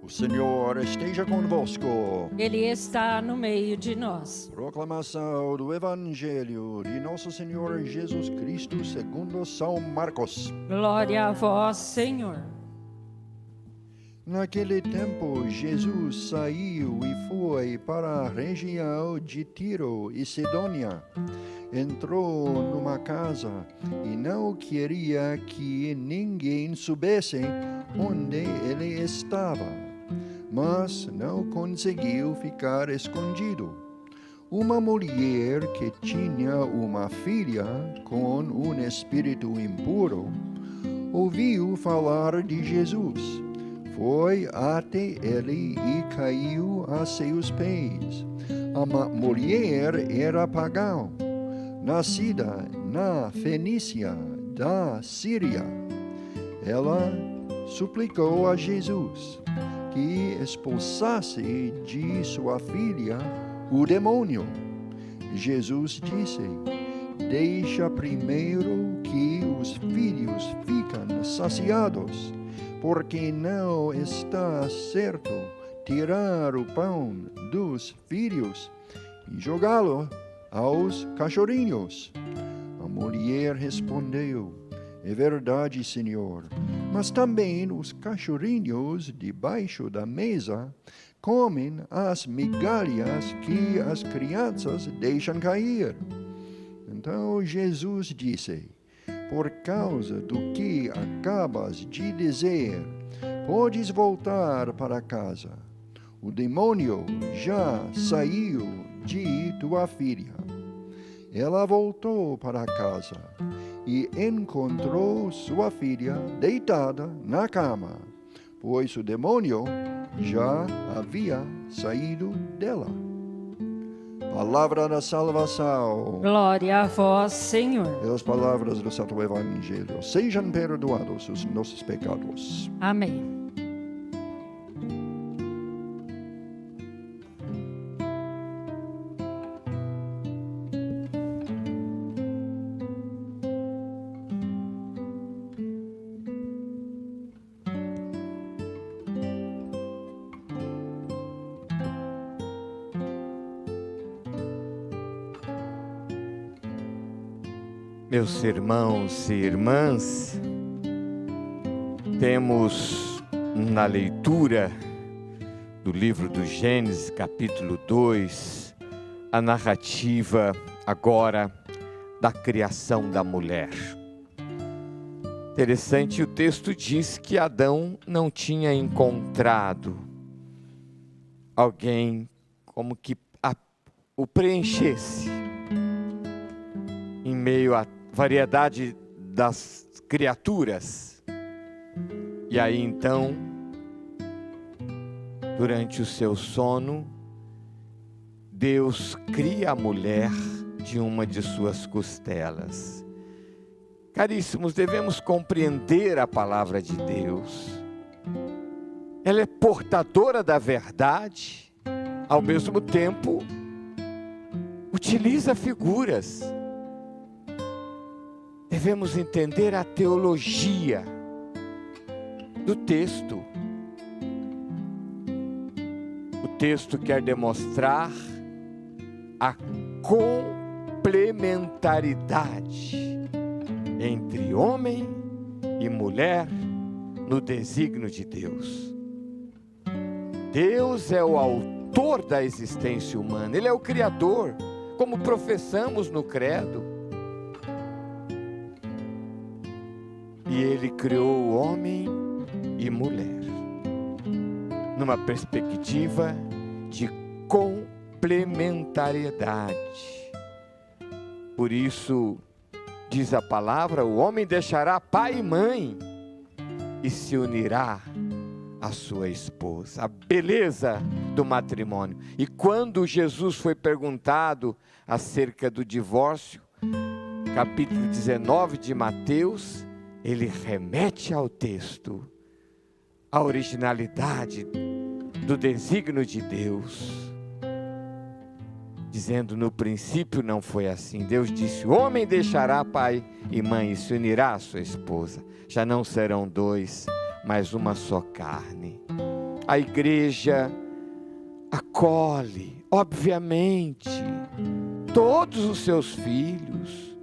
O Senhor esteja convosco. Ele está no meio de nós. Proclamação do Evangelho de Nosso Senhor Jesus Cristo segundo São Marcos. Glória a vós, Senhor. Naquele tempo, Jesus saiu e foi para a região de Tiro e Sidônia. Entrou numa casa e não queria que ninguém soubesse onde ele estava, mas não conseguiu ficar escondido. Uma mulher que tinha uma filha com um espírito impuro ouviu falar de Jesus. Foi até ele e caiu a seus pés. A mulher era pagã, nascida na Fenícia da Síria. Ela suplicou a Jesus que expulsasse de sua filha o demônio. Jesus disse: deixa primeiro que os filhos fiquem saciados, porque não está certo tirar o pão dos filhos e jogá-lo aos cachorrinhos. A mulher respondeu: é verdade, Senhor, mas também os cachorrinhos debaixo da mesa comem as migalhas que as crianças deixam cair. Então Jesus disse: por causa do que acabas de dizer, podes voltar para casa. O demônio já saiu de tua filha. Ela voltou para casa e encontrou sua filha deitada na cama, pois o demônio já havia saído dela. Palavra da salvação. Glória a vós, Senhor. Pelas palavras do Santo Evangelho, sejam perdoados os nossos pecados. Amém. Meus irmãos e irmãs, temos na leitura do livro do Gênesis, capítulo 2, a narrativa agora da criação da mulher. Interessante, o texto diz que Adão não tinha encontrado alguém como que o preenchesse em meio à variedade das criaturas. E aí então, durante o seu sono, Deus cria a mulher de uma de suas costelas. Caríssimos, devemos compreender a palavra de Deus. Ela é portadora da verdade, ao mesmo tempo utiliza figuras. Devemos entender a teologia do texto. O texto quer demonstrar a complementaridade entre homem e mulher no desígnio de Deus. Deus é o autor da existência humana, Ele é o Criador, como professamos no credo. E Ele criou o homem e mulher numa perspectiva de complementariedade. Por isso, diz a palavra, o homem deixará pai e mãe e se unirá à sua esposa. A beleza do matrimônio. E quando Jesus foi perguntado acerca do divórcio, capítulo 19 de Mateus, ele remete ao texto, à originalidade do desígnio de Deus, dizendo: no princípio não foi assim. Deus disse: o homem deixará pai e mãe e se unirá à sua esposa. Já não serão dois, mas uma só carne. A igreja acolhe, obviamente, todos os seus filhos,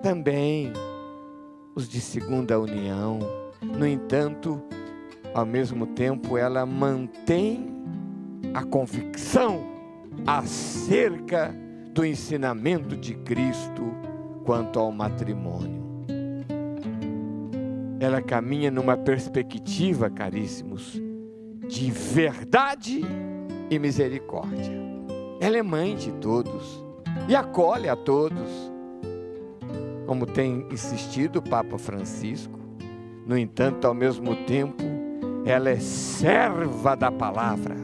também os de segunda união. No entanto, ao mesmo tempo, ela mantém a convicção acerca do ensinamento de Cristo quanto ao matrimônio. Ela caminha numa perspectiva, caríssimos, de verdade e misericórdia. Ela é mãe de todos e acolhe a todos, como tem insistido o Papa Francisco. No entanto, ao mesmo tempo, ela é serva da palavra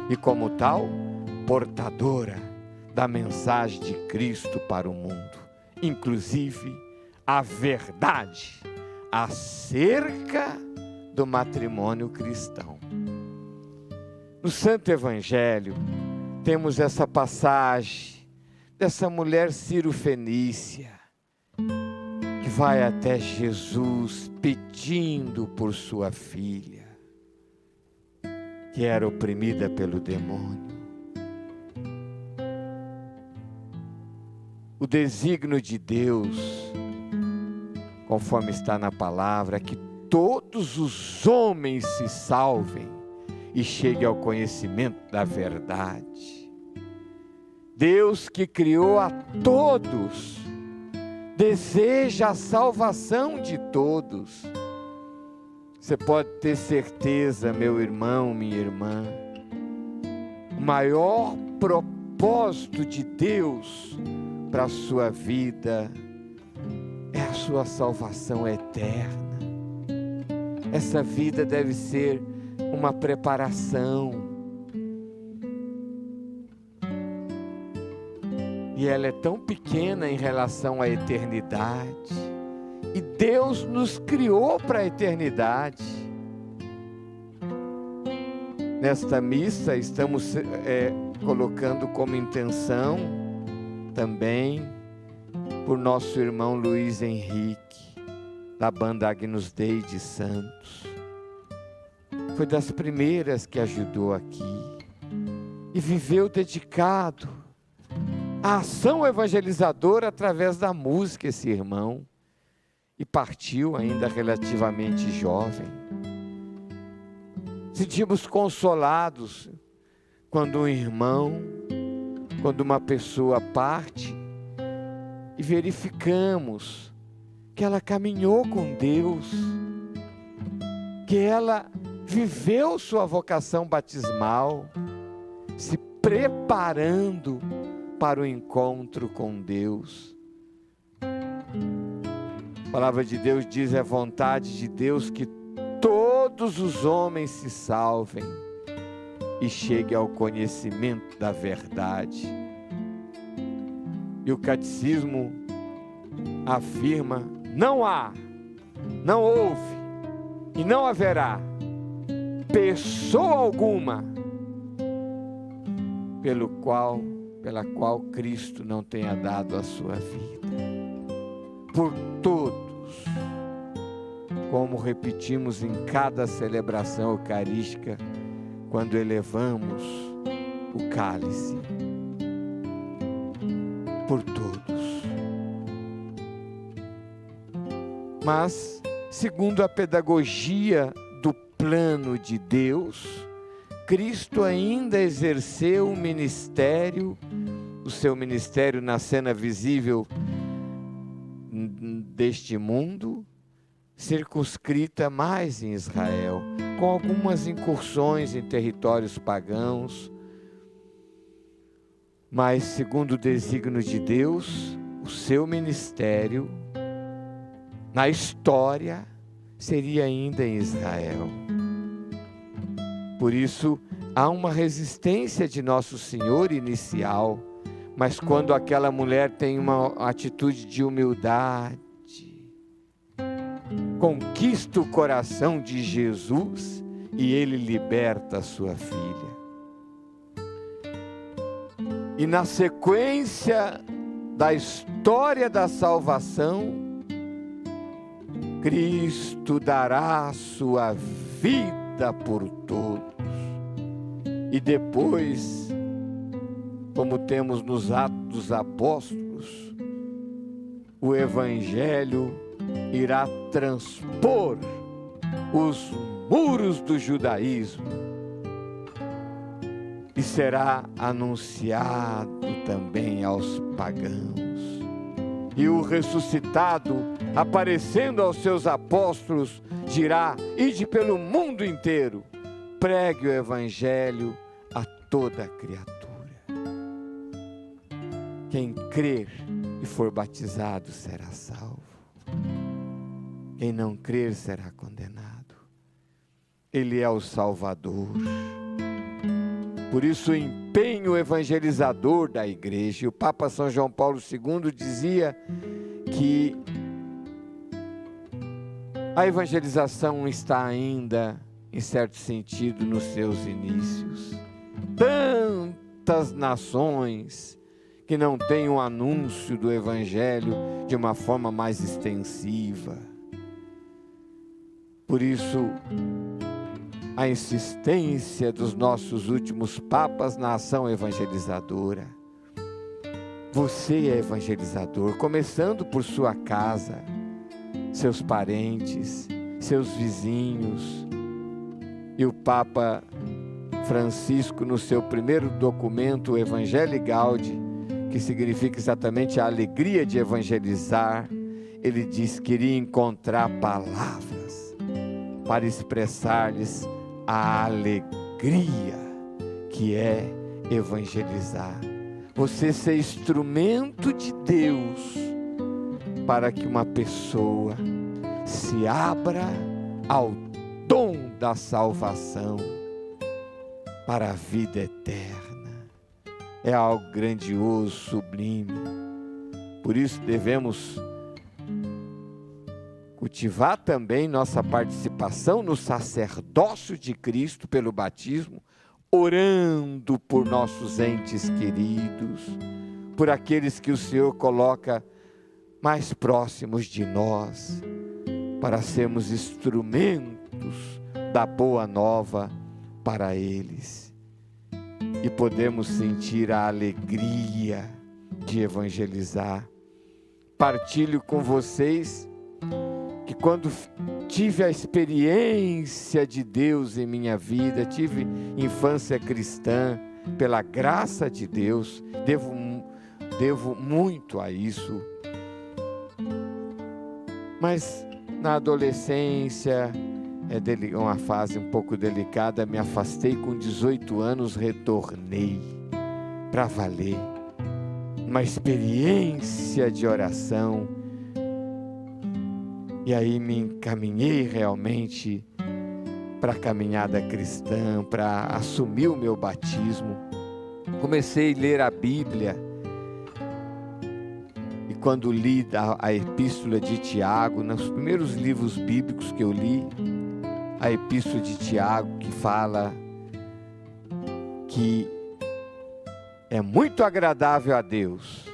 e, como tal, portadora da mensagem de Cristo para o mundo, inclusive a verdade acerca do matrimônio cristão. No Santo Evangelho, temos essa passagem dessa mulher Ciro-fenícia, que vai até Jesus pedindo por sua filha, que era oprimida pelo demônio. O desígnio de Deus, conforme está na palavra, é que todos os homens se salvem e cheguem ao conhecimento da verdade. Deus, que criou a todos, deseja a salvação de todos. Você pode ter certeza, meu irmão, minha irmã, o maior propósito de Deus para a sua vida é a sua salvação eterna. Essa vida deve ser uma preparação. E ela é tão pequena em relação à eternidade. E Deus nos criou para a eternidade. Nesta missa estamos colocando como intenção também por nosso irmão Luiz Henrique, da banda Agnus Dei de Santos. Foi das primeiras que ajudou aqui e viveu dedicado à ação evangelizadora através da música, esse irmão, e partiu ainda relativamente jovem. Sentimos consolados quando um irmão, quando uma pessoa parte, e verificamos que ela caminhou com Deus, que ela viveu sua vocação batismal, se preparando para o encontro com Deus. A palavra de Deus diz: é vontade de Deus que todos os homens se salvem e cheguem ao conhecimento da verdade. E o catecismo afirma: não há, não houve e não haverá pessoa alguma pela qual Cristo não tenha dado a sua vida. Por todos, como repetimos em cada celebração eucarística, quando elevamos o cálice. Por todos. Mas, segundo a pedagogia do plano de Deus, Cristo ainda exerceu o ministério, o seu ministério na cena visível deste mundo, circunscrita mais em Israel, com algumas incursões em territórios pagãos, mas, segundo o desígnio de Deus, o seu ministério na história seria ainda em Israel. Por isso, há uma resistência de Nosso Senhor inicial, mas quando aquela mulher tem uma atitude de humildade, conquista o coração de Jesus e ele liberta a sua filha. E na sequência da história da salvação, Cristo dará a sua vida conhecida por todos. E depois, como temos nos Atos dos Apóstolos, o Evangelho irá transpor os muros do judaísmo e será anunciado também aos pagãos. E o ressuscitado, aparecendo aos seus apóstolos, dirá: ide pelo mundo inteiro, pregue o Evangelho a toda criatura. Quem crer e for batizado será salvo. Quem não crer será condenado. Ele é o Salvador. Por isso o empenho evangelizador da igreja. E o Papa São João Paulo II dizia que a evangelização está ainda, em certo sentido, nos seus inícios. Tantas nações que não têm o anúncio do Evangelho de uma forma mais extensiva. Por isso, a insistência dos nossos últimos papas na ação evangelizadora. Você é evangelizador, começando por sua casa, seus parentes, seus vizinhos. E o Papa Francisco, no seu primeiro documento, o Evangelii Gaudi, que significa exatamente a alegria de evangelizar, ele diz que queria encontrar palavras para expressar-lhes a alegria que é evangelizar. Você ser instrumento de Deus para que uma pessoa se abra ao dom da salvação para a vida eterna. É algo grandioso, sublime. Por isso devemos cultivar também nossa participação no sacerdócio de Cristo pelo batismo, orando por nossos entes queridos, por aqueles que o Senhor coloca mais próximos de nós, para sermos instrumentos da boa nova para eles. E podemos sentir a alegria de evangelizar. Partilho com vocês que quando tive a experiência de Deus em minha vida, tive infância cristã, pela graça de Deus, devo muito a isso. Mas na adolescência, é uma fase um pouco delicada, me afastei com 18 anos, retornei para valer. Uma experiência de oração. E aí me encaminhei realmente para a caminhada cristã, para assumir o meu batismo. Comecei a ler a Bíblia. E quando li a Epístola de Tiago, nos primeiros livros bíblicos que eu li, a Epístola de Tiago, que fala que é muito agradável a Deus,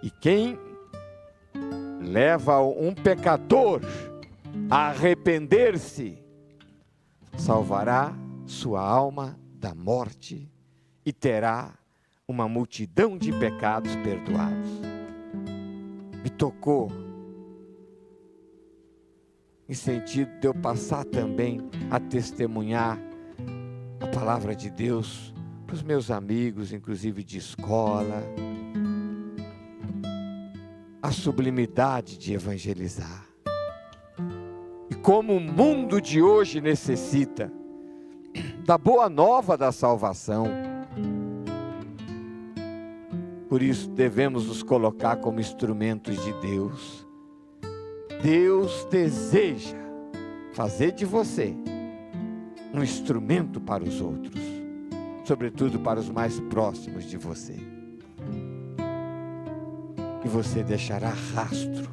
e quem leva um pecador a arrepender-se, salvará sua alma da morte e terá uma multidão de pecados perdoados. Me tocou, em sentido de eu passar também a testemunhar a palavra de Deus para os meus amigos, inclusive de escola, a sublimidade de evangelizar. E como o mundo de hoje necessita da boa nova da salvação, por isso devemos nos colocar como instrumentos de Deus. Deus deseja fazer de você um instrumento para os outros, sobretudo para os mais próximos de você. E você deixará rastro.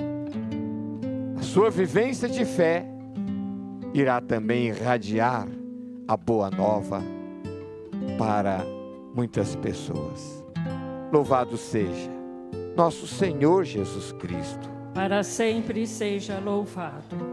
A sua vivência de fé irá também irradiar a boa nova para muitas pessoas. Louvado seja nosso Senhor Jesus Cristo. Para sempre seja louvado.